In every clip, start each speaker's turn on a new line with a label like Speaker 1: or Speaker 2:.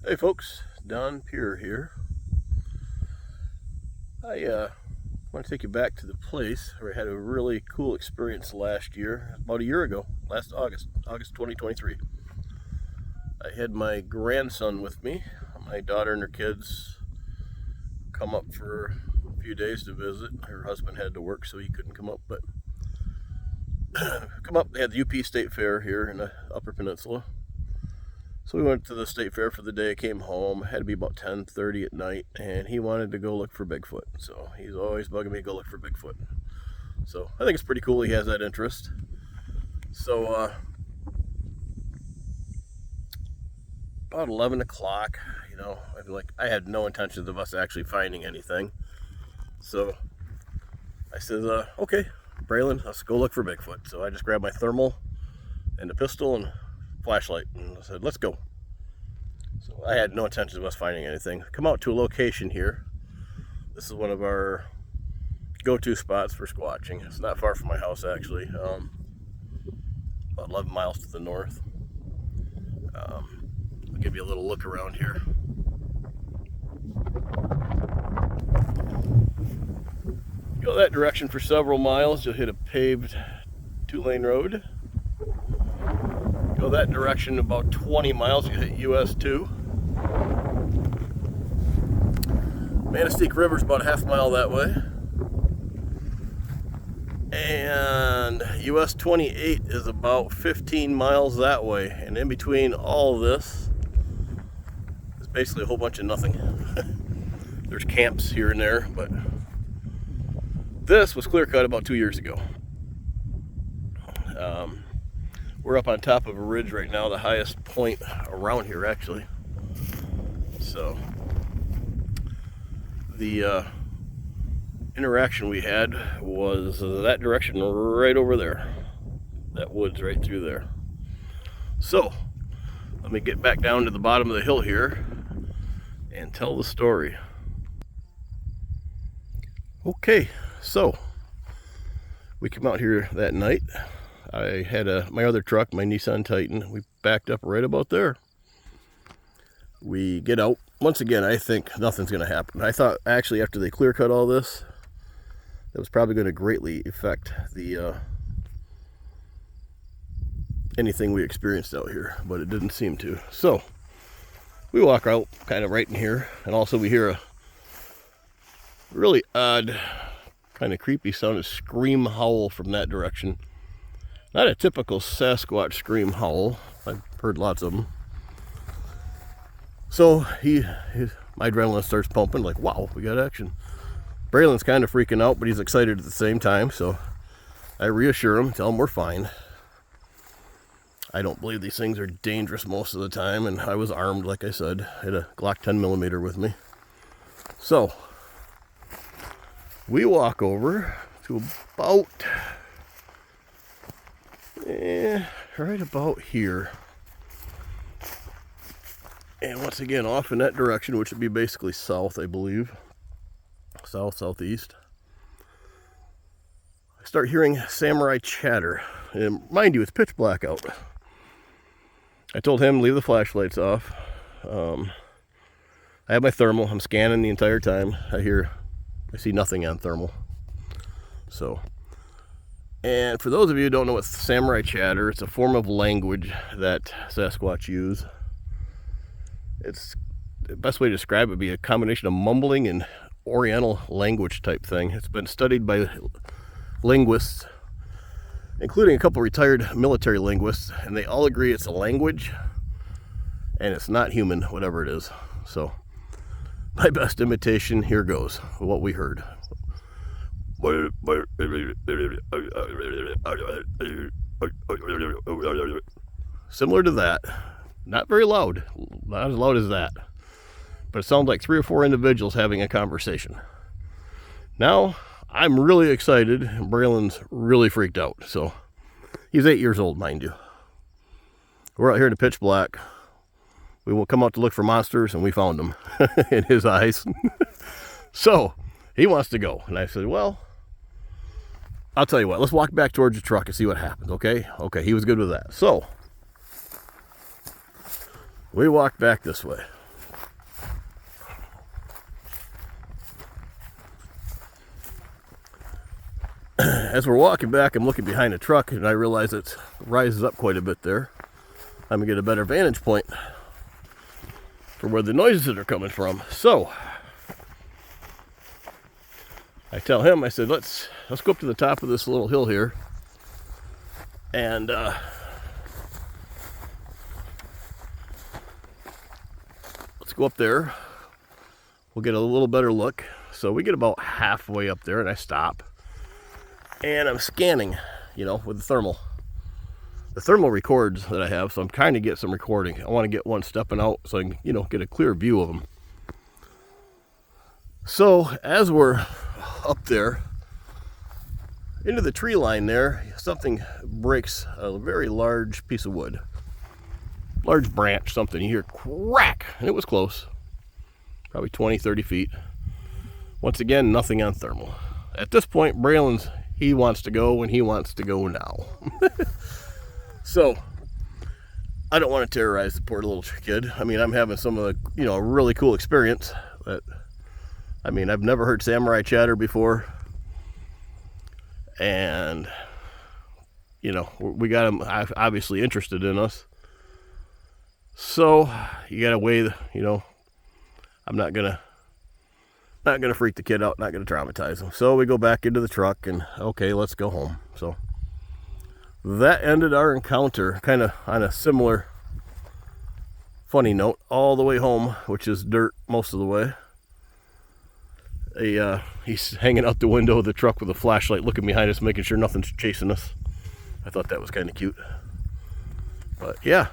Speaker 1: Hey folks, Don Pier here. I want to take you back to the place where I had a really cool experience last year, about a year ago, last August 2023. I had my grandson with me. My daughter and her kids come up for a few days to visit. Her husband had to work, so he couldn't come up, but come up. They had the UP State Fair here in the Upper Peninsula. So we went to the state fair for the day, came home, had to be about 10:30 at night, and he wanted to go look for Bigfoot. So he's always bugging me to go look for Bigfoot. So I think it's pretty cool he has that interest. So about 11 o'clock, I had no intentions of us actually finding anything. So I said, okay, Braylon, let's go look for Bigfoot. So I just grabbed my thermal and a pistol and flashlight and I said, let's go. So I had no intention of us finding anything. Come out to a location here. This is one of our go-to spots for squatching. It's not far from my house, actually. About 11 miles to the north. I'll give you a little look around here. Go that direction for several miles, you'll hit a paved 2-lane road. Go that direction about 20 miles, you hit US 2. Manistee River's about a half mile that way. And US 28 is about 15 miles that way. And in between all of this is basically a whole bunch of nothing. There's camps here and there, but this was clear cut about 2 years ago. We're up on top of a ridge right now, the highest point around here actually. So the interaction we had was that direction right over there. That woods right through there. So let me get back down to the bottom of the hill here and tell the story. Okay, so we came out here that night. I had my other truck, my Nissan Titan. We backed up right about there. We get out. Once again, I think nothing's going to happen. I thought actually after they clear cut all this, that was probably going to greatly affect the anything we experienced out here, but it didn't seem to. So we walk out kind of right in here, and also we hear a really odd, kind of creepy sounding scream howl from that direction. Not a typical Sasquatch scream howl. I've heard lots of them. So my adrenaline starts pumping, like, wow, we got action. Braylon's kind of freaking out, but he's excited at the same time. So I reassure him, tell him we're fine. I don't believe these things are dangerous most of the time, and I was armed, like I said. I had a Glock 10mm with me. So we walk over to about right about here, and once again off in that direction, which would be basically south, I believe, southeast. I start hearing Samari chatter, and mind you, it's pitch black out. I told him leave the flashlights off. I have my thermal. I'm scanning the entire time. I see nothing on thermal. So, and for those of you who don't know what Samari chatter, it's a form of language that Sasquatch use. It's the best way to describe it would be a combination of mumbling and Oriental language type thing. It's been studied by linguists, including a couple retired military linguists, and they all agree it's a language and it's not human, whatever it is. So my best imitation, here goes, what we heard. Similar to that. Not very loud. Not as loud as that. But it sounds like 3 or 4 individuals having a conversation. Now, I'm really excited, and Braylon's really freaked out. So, he's 8 years old, mind you. We're out here in the pitch black. We will come out to look for monsters, and we found them in his eyes. So, he wants to go. And I said, well, I'll tell you what, let's walk back towards the truck and see what happens, okay? Okay, he was good with that. So, we walked back this way. as we're walking back, I'm looking behind the truck, and I realize it rises up quite a bit there. I'm gonna get a better vantage point for where the noises that are coming from. So I tell him, I said, let's go up to the top of this little hill here, and let's go up there. We'll get a little better look. So we get about halfway up there, and I stop, and I'm scanning, you know, with the thermal. The thermal records that I have, so I'm trying to get some recording. I want to get one stepping out so I can, you know, get a clear view of them. So as we're up there, into the tree line there, something breaks a very large piece of wood. Large branch, something. You hear crack, and it was close. Probably 20, 30 feet. Once again, nothing on thermal. At this point, Braylon's, he wants to go, and he wants to go now. So, I don't want to terrorize the poor little kid. I mean, I'm having some of the, you know, a really cool experience. But, I mean, I've never heard Samari chatter before. And, you know, we got him obviously interested in us. So, you got to weigh the, you know, I'm not gonna freak the kid out, not gonna traumatize him. So we go back into the truck, and okay, let's go home. So that ended our encounter, kind of on a similar funny note, all the way home, which is dirt most of the way. He's hanging out the window of the truck with a flashlight, looking behind us, making sure nothing's chasing us. I thought that was kind of cute. But yeah.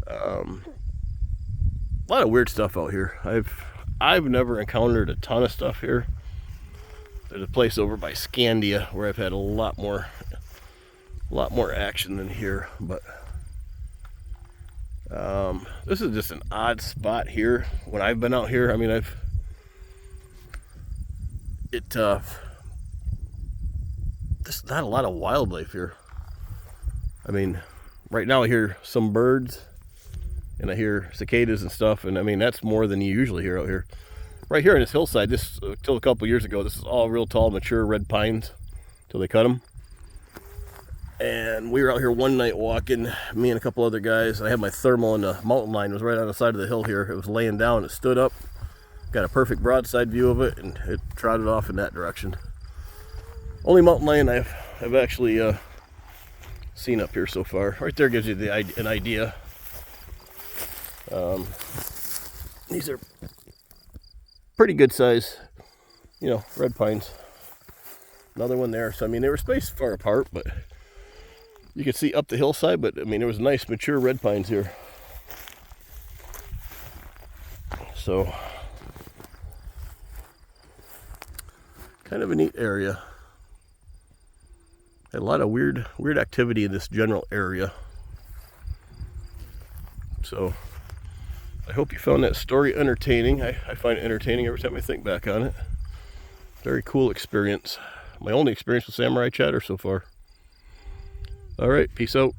Speaker 1: A lot of weird stuff out here. I've never encountered a ton of stuff here. There's a place over by Scandia where I've had a lot more action than here, but this is just an odd spot here. When I've been out here, I mean, there's not a lot of wildlife here. I mean, right now I hear some birds, and I hear cicadas and stuff, and I mean, that's more than you usually hear out here. Right here on this hillside, this till a couple years ago, this is all real tall, mature red pines till they cut them. And we were out here one night walking, me and a couple other guys. I had my thermal, and the mountain lion was right on the side of the hill here. It was laying down, it stood up, got a perfect broadside view of it, and it trotted off in that direction. Only mountain lion I've actually seen up here so far. Right there gives you an idea. These are pretty good size, you know, red pines. Another one there. So I mean, they were spaced far apart, but you could see up the hillside. But I mean, there was nice mature red pines here. So kind of a neat area. Had a lot of weird activity in this general area. So I hope you found that story entertaining. I find it entertaining every time I think back on it. Very cool experience. My only experience with Samari chatter so far. All right, peace out.